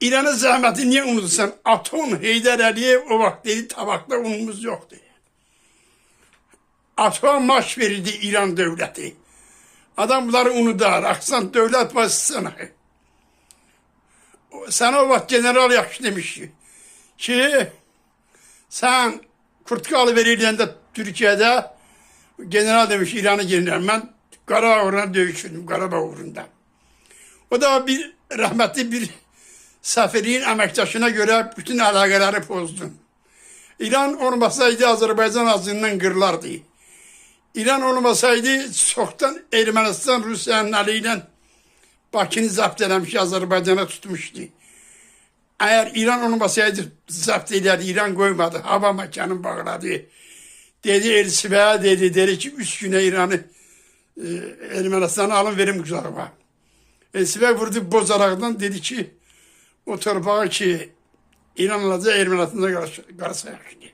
İran'ın zahmeti niye unutursan? Atom Heydər Əliyev o vaxt dedi tabakta unumuz yoktu. Atoma maaş verirdi İran devleti. Adam bunları unudar. Aksan devlet başısına. Sana o vaxt general yaxşı demişti ki sen Kurtkalı verildiğinde Türkiye'de general demiş İran'a girinler. Ben Qarabağ uğruna dövüşürdüm. Qarabağ uğrunda. O da bir rahmetli bir Səfirliyin əməkdaşına göre bütün əlaqələri pozdu. İran olmasaydı Azerbaycan azından qırılardı. İran olmasaydı çoktan Ermənistan Rusiyanın əliyle Bakını zapt eləmiş, Azerbaycan'a tutmuştu. Eğer İran olmasaydı zapt ederdi, İran koymadı, hava mekanını bağladı. Dedi Elçibəyə dedi ki 3 güne İran'ı Ermənistan'a alın verim kucağıma. Elçibəyə vurdu bozaraqdan dedi ki o torpağı ki İran alacaq Ermənistan'da qarşı yaxşıdır.